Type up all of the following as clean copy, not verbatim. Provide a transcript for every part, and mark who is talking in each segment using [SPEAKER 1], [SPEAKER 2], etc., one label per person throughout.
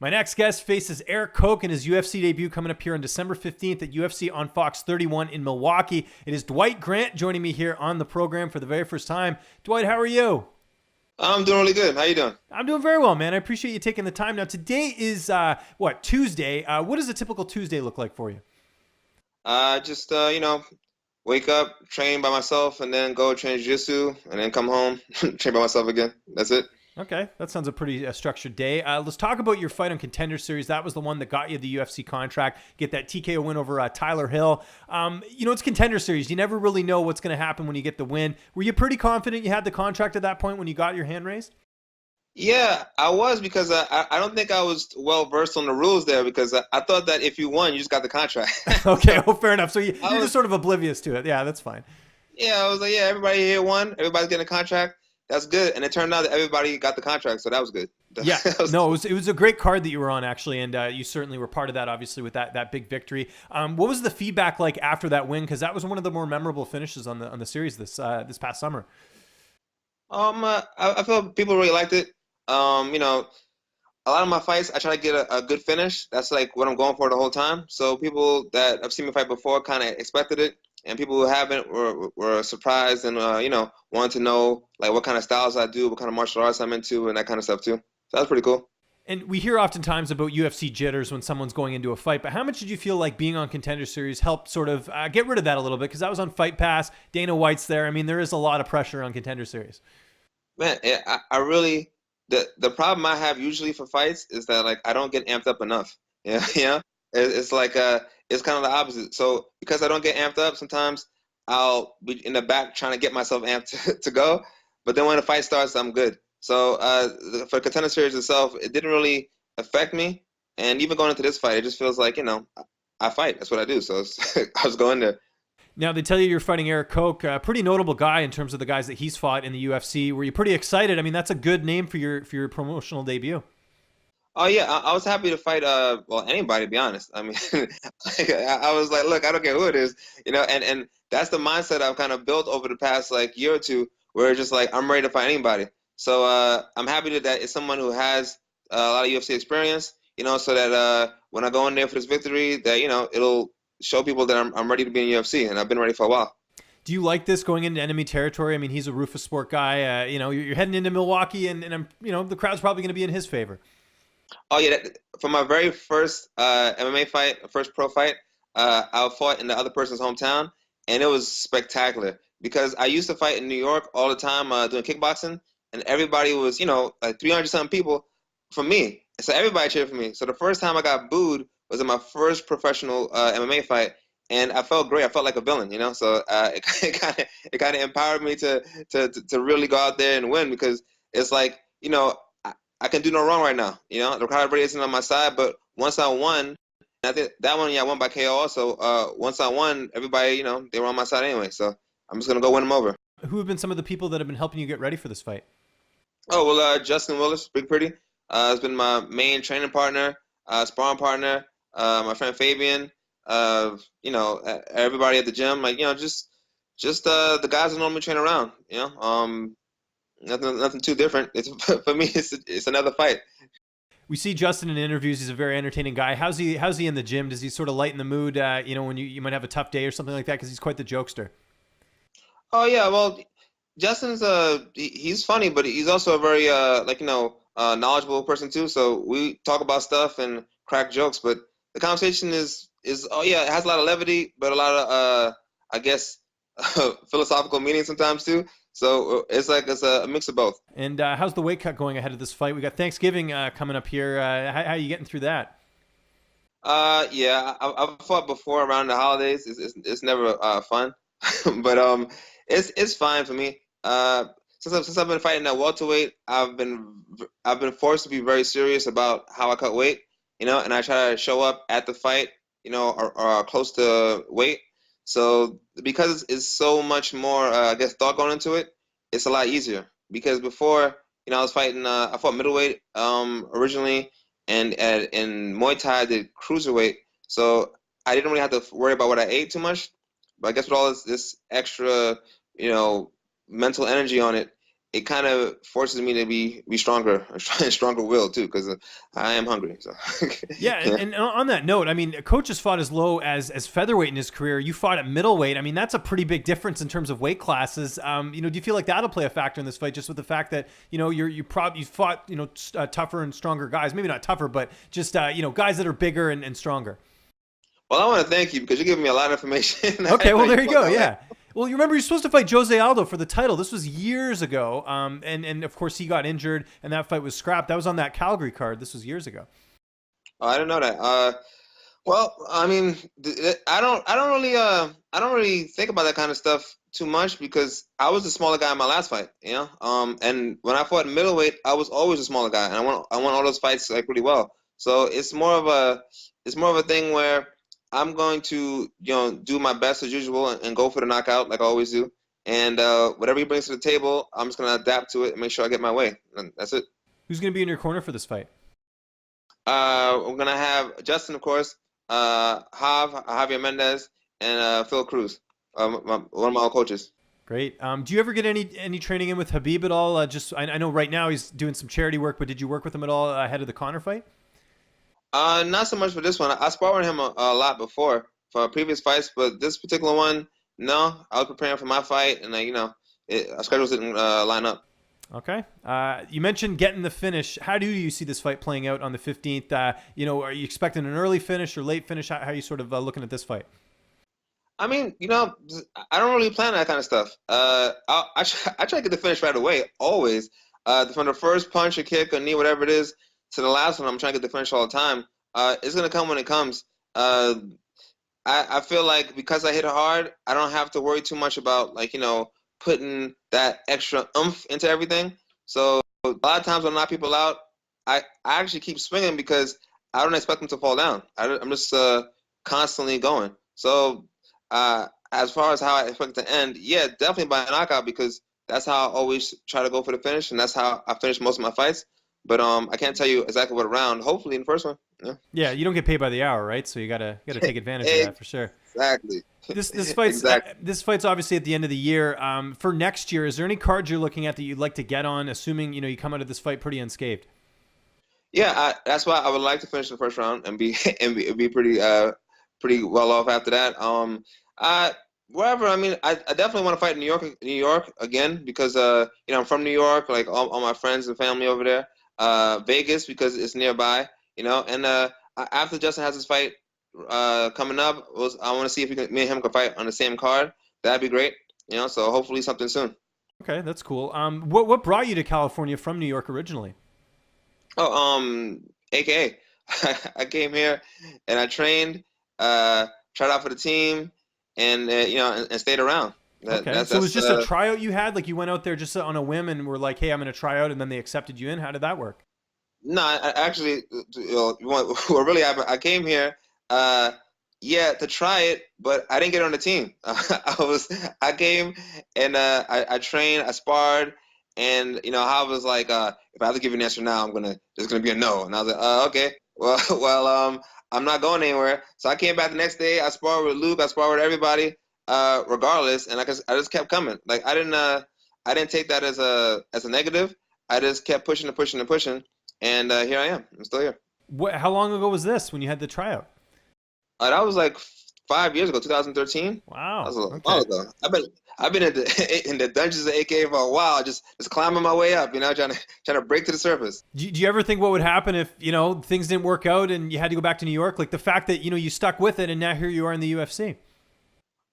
[SPEAKER 1] My next guest faces Erik Koch in his UFC debut coming up here on December 15th at UFC on Fox 31 in Milwaukee. It is Dwight Grant joining me here on the program for the very first time. Dwight, how are you?
[SPEAKER 2] I'm doing really good. How you doing?
[SPEAKER 1] I'm doing very well, man. I appreciate you taking the time. Now, today is, Tuesday. What does a typical Tuesday look like for you?
[SPEAKER 2] Just wake up, train by myself, and then go train jiu-jitsu, and then come home, train by myself again. That's it.
[SPEAKER 1] Okay, that sounds a pretty structured day. Let's talk about your fight on Contender Series. That was the one that got you the UFC contract, get that TKO win over Tyler Hill. It's Contender Series. You never really know what's going to happen when you get the win. Were you pretty confident you had the contract at that point when you got your hand raised?
[SPEAKER 2] Yeah, I was because I don't think I was well versed on the rules there because I thought that if you won, you just got the contract.
[SPEAKER 1] Okay, well, fair enough. So you're just sort of oblivious to it. Yeah, that's fine.
[SPEAKER 2] Yeah, I was like, yeah, everybody here won. Everybody's getting a contract. That's good. And it turned out that everybody got the contract, so that was good.
[SPEAKER 1] Yeah, no, it was a great card that you were on, actually, and you certainly were part of that, obviously, with that big victory. What was the feedback like after that win? Because that was one of the more memorable finishes on the series this past summer.
[SPEAKER 2] I feel people really liked it. A lot of my fights, I try to get a good finish. That's like what I'm going for the whole time. So people that have seen me fight before kind of expected it. And people who haven't were surprised and, wanted to know like what kind of styles I do, what kind of martial arts I'm into, and that kind of stuff too. So that was pretty cool.
[SPEAKER 1] And we hear oftentimes about UFC jitters when someone's going into a fight, but how much did you feel like being on Contender Series helped sort of get rid of that a little bit? Because I was on Fight Pass, Dana White's there. I mean, there is a lot of pressure on Contender Series.
[SPEAKER 2] Man, I really, the problem I have usually for fights is that like I don't get amped up enough. Yeah, it's like it's kind of the opposite. So because I don't get amped up, sometimes I'll be in the back trying to get myself amped to go. But then when the fight starts, I'm good. So for the Contender Series itself, it didn't really affect me. And even going into this fight, it just feels like I fight. That's what I do. So I was going there.
[SPEAKER 1] Now, they tell you you're fighting Erik Koch, a pretty notable guy in terms of the guys that he's fought in the UFC. Were you pretty excited? I mean, that's a good name for your promotional debut.
[SPEAKER 2] Oh yeah, I was happy to fight anybody, to be honest. I mean, like, I was like, look, I don't care who it is, and that's the mindset I've kind of built over the past like year or two, where it's just like I'm ready to fight anybody. So I'm happy that it's someone who has a lot of UFC experience, so that when I go in there for this victory, that it'll show people that I'm ready to be in UFC, and I've been ready for a while.
[SPEAKER 1] Do you like this going into enemy territory? I mean, he's a Rufus Sport guy. You're heading into Milwaukee, and I'm, the crowd's probably going to be in his favor.
[SPEAKER 2] Oh yeah, for my very first MMA fight, first pro fight, I fought in the other person's hometown, and it was spectacular because I used to fight in New York all the time doing kickboxing, and everybody was, like 300 something people for me. So everybody cheered for me. So the first time I got booed was in my first professional MMA fight, and I felt great. I felt like a villain, So it kind of empowered me to really go out there and win because it's like, I can do no wrong right now. The crowd really isn't on my side, but once I won, I think that one, I won by KO also. Once I won, everybody, they were on my side anyway. So I'm just going to go win them over.
[SPEAKER 1] Who have been some of the people that have been helping you get ready for this fight?
[SPEAKER 2] Oh, well, Justin Willis, Big Pretty, has been my main training partner, sparring partner, my friend Fabian, everybody at the gym, like, just the guys that normally train around, Nothing too different. For me, it's another fight.
[SPEAKER 1] We see Justin in interviews. He's a very entertaining guy. How's he in the gym? Does he sort of lighten the mood, when you might have a tough day or something like that? Because he's quite the jokester.
[SPEAKER 2] Oh yeah, well, Justin's he's funny, but he's also a very knowledgeable person too. So we talk about stuff and crack jokes, but the conversation is it has a lot of levity, but a lot of I guess philosophical meaning sometimes too. So it's a mix of both.
[SPEAKER 1] And how's the weight cut going ahead of this fight? We got Thanksgiving coming up here. How are you getting through that?
[SPEAKER 2] Yeah, I've fought before around the holidays. It's never fun, but it's fine for me. Since I've been fighting at welterweight, I've been forced to be very serious about how I cut weight. And I try to show up at the fight, or close to weight. So because it's so much more, I guess, thought going into it, it's a lot easier. Because before, I was fighting, I fought middleweight originally, and in Muay Thai I did cruiserweight. So I didn't really have to worry about what I ate too much. But I guess with all this extra, mental energy on it, it kind of forces me to be stronger, stronger will too, because I am hungry. So
[SPEAKER 1] Yeah,
[SPEAKER 2] yeah.
[SPEAKER 1] and on that note, I mean, Coach has fought as low as featherweight in his career. You fought at middleweight. I mean, that's a pretty big difference in terms of weight classes. You know, do you feel like that'll play a factor in this fight, just with the fact that you know you fought tougher and stronger guys, maybe not tougher, but just guys that are bigger and stronger.
[SPEAKER 2] Well, I want to thank you because you're giving me a lot of information.
[SPEAKER 1] Okay, well there you go.
[SPEAKER 2] that way.
[SPEAKER 1] Yeah. Well, you remember you're supposed to fight Jose Aldo for the title. This was years ago, and of course he got injured, and that fight was scrapped. That was on that Calgary card. This was years ago.
[SPEAKER 2] Oh, I didn't know that. Well, I mean, I don't really think about that kind of stuff too much because I was the smaller guy in my last fight, you know. And when I fought in middleweight, I was always a smaller guy, and I won all those fights like really well. So it's more of a thing where I'm going to do my best as usual and go for the knockout like I always do. And whatever he brings to the table, I'm just gonna adapt to it and make sure I get my way. And that's it.
[SPEAKER 1] Who's going to be in your corner for this fight?
[SPEAKER 2] We're gonna have Justin, of course, Javier Mendez, and Phil Cruz, one of my old coaches.
[SPEAKER 1] Great. Do you ever get any training in with Habib at all? I know right now he's doing some charity work, but did you work with him at all ahead of the Conor fight?
[SPEAKER 2] Not so much for this one. I sparred with him a lot before for previous fights, but this particular one, no. I was preparing for my fight, and our schedules didn't line up.
[SPEAKER 1] Okay. You mentioned getting the finish. How do you see this fight playing out on the 15th? Are you expecting an early finish or late finish? How are you sort of looking at this fight?
[SPEAKER 2] I mean, I don't really plan that kind of stuff. I try to get the finish right away, always. From the first punch or kick or knee, whatever it is, to the last one, I'm trying to get the finish all the time. It's gonna come when it comes. I feel like because I hit hard, I don't have to worry too much about putting that extra oomph into everything. So a lot of times when I knock people out, I actually keep swinging because I don't expect them to fall down. I'm just constantly going. So as far as how I expect it to end, yeah, definitely by a knockout because that's how I always try to go for the finish, and that's how I finish most of my fights. But I can't tell you exactly what round. Hopefully in the first one. Yeah.
[SPEAKER 1] Yeah, you don't get paid by the hour, right? So you gotta take advantage of that for sure.
[SPEAKER 2] Exactly.
[SPEAKER 1] This fight's this fight's obviously at the end of the year. For next year, is there any cards you're looking at that you'd like to get on, assuming you come out of this fight pretty unscathed?
[SPEAKER 2] Yeah, that's why I would like to finish the first round and be pretty well off after that. Wherever. I mean, I definitely want to fight in New York again because I'm from New York, like all my friends and family over there. Vegas because it's nearby, and after Justin has his fight coming up, I want to see if me and him can fight on the same card. That'd be great, so hopefully something soon.
[SPEAKER 1] Okay, that's cool. What brought you to California from New York originally?
[SPEAKER 2] Oh, AKA, I came here and I trained, tried out for the team, and and stayed around.
[SPEAKER 1] Okay, so it was just a tryout you had? Like you went out there just on a whim and were like, hey, I'm going to try out, and then they accepted you in? How did that work?
[SPEAKER 2] No, I actually, what really happened, I came here, to try it, but I didn't get on the team. I came and I trained, I sparred, and I was like, if I have to give you an answer now, it's gonna be a no. And I was like, okay, well, I'm not going anywhere. So I came back the next day. I sparred with Luke. I sparred with everybody, regardless, and I just kept coming. Like I didn't take that as a negative. I just kept pushing and pushing and pushing. And here I am. I'm still here.
[SPEAKER 1] How long ago was this when you had the tryout?
[SPEAKER 2] That was like 5 years ago, 2013.
[SPEAKER 1] Wow.
[SPEAKER 2] That was a while ago. I've been in the dungeons of AK for a while, just climbing my way up, trying to break to the surface.
[SPEAKER 1] Do you ever think what would happen if things didn't work out and you had to go back to New York? Like the fact that you stuck with it and now here you are in the UFC.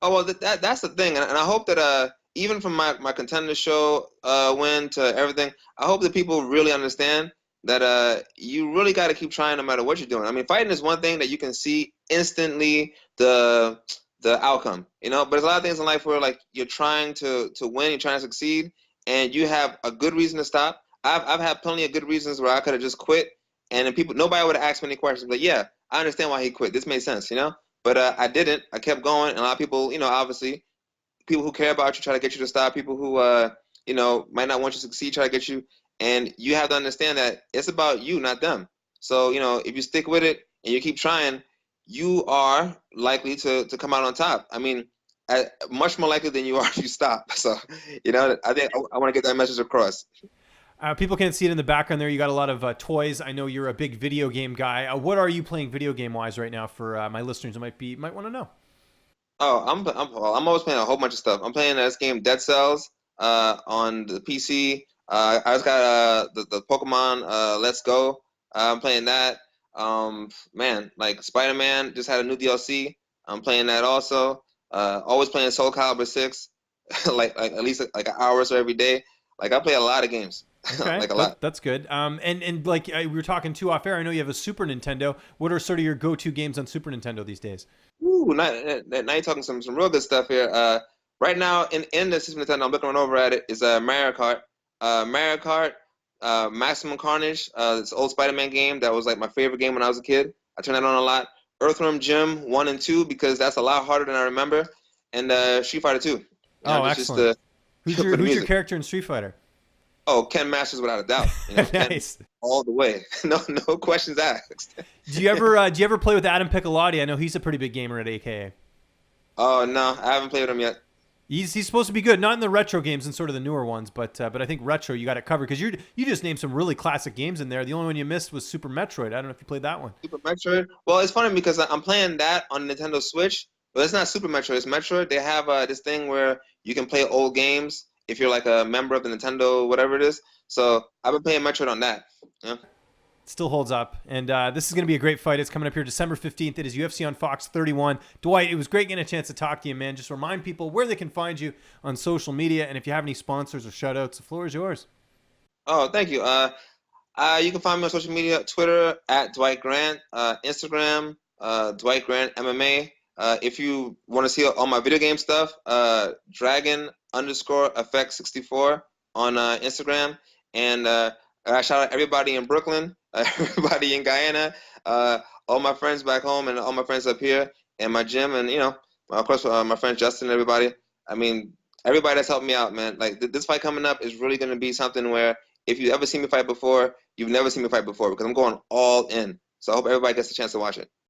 [SPEAKER 2] Oh well, that's the thing, and I hope that even from my contender show win to everything, I hope that people really understand that you really got to keep trying no matter what you're doing. I mean, fighting is one thing that you can see instantly the outcome, but there's a lot of things in life where like you're trying to win, you're trying to succeed, and you have a good reason to stop. I've had plenty of good reasons where I could have just quit, and then nobody would have asked me any questions. But yeah, I understand why he quit. This made sense, But I didn't. I kept going, and a lot of people, obviously, people who care about you try to get you to stop. People who, might not want you to succeed try to get you. And you have to understand that it's about you, not them. So, if you stick with it and you keep trying, you are likely to come out on top. I mean, much more likely than you are if you stop. So, I think I want to get that message across.
[SPEAKER 1] People can't see it in the background there. You got a lot of toys. I know you're a big video game guy. What are you playing video game wise right now for my listeners who might want to know?
[SPEAKER 2] Oh, I'm always playing a whole bunch of stuff. I'm playing this game Dead Cells on the PC. I just got the Pokemon Let's Go. I'm playing that. Man, like Spider-Man just had a new DLC. I'm playing that also. Always playing Soul Calibur 6, like at least like an hour or so every day. Like I play a lot of games.
[SPEAKER 1] Okay,
[SPEAKER 2] Like a lot.
[SPEAKER 1] that's good. And like we were talking too off air, I know you have a Super Nintendo. What are sort of your go-to games on Super Nintendo these days?
[SPEAKER 2] Ooh, now you're talking some real good stuff here. Right now in the System Nintendo, I'm looking over at it. Is Mario Kart. Mario Kart, Maximum Carnage. This old Spider-Man game that was like my favorite game when I was a kid. I turn that on a lot. Earthworm Jim 1 and 2 because that's a lot harder than I remember. And Street Fighter 2.
[SPEAKER 1] Oh, excellent. Who's
[SPEAKER 2] for the
[SPEAKER 1] your
[SPEAKER 2] music.
[SPEAKER 1] character in Street Fighter?
[SPEAKER 2] Oh, Ken Masters without a doubt.
[SPEAKER 1] Nice.
[SPEAKER 2] Ken all the way. No questions asked.
[SPEAKER 1] Do you ever play with Adam Piccolotti? I know he's a pretty big gamer at AKA.
[SPEAKER 2] Oh no, I haven't played with him yet.
[SPEAKER 1] He's supposed to be good, not in the retro games and sort of the newer ones, but I think retro you got it covered because you just named some really classic games in there. The only one you missed was Super Metroid. I don't know if you played that one.
[SPEAKER 2] Super Metroid. Well, it's funny because I'm playing that on Nintendo Switch, but it's not Super Metroid. It's Metroid. They have this thing where you can play old games if you're like a member of the Nintendo, whatever it is. So I've been playing Metroid on that. Yeah.
[SPEAKER 1] Still holds up. And this is going to be a great fight. It's coming up here December 15th. It is UFC on Fox 31. Dwight, it was great getting a chance to talk to you, man. Just remind people where they can find you on social media. And if you have any sponsors or shout outs, the floor is yours.
[SPEAKER 2] Oh, thank you. You can find me on social media, Twitter at Dwight Grant, Instagram, Dwight Grant MMA. If you want to see all my video game stuff, Dragon_Effect64 on Instagram. And I shout out everybody in Brooklyn, everybody in Guyana, all my friends back home, and all my friends up here, and my gym, and of course, my friend Justin, and everybody. I mean, everybody that's helped me out, man. Like this fight coming up is really going to be something where if you ever seen me fight before, you've never seen me fight before because I'm going all in. So I hope everybody gets a chance to watch it.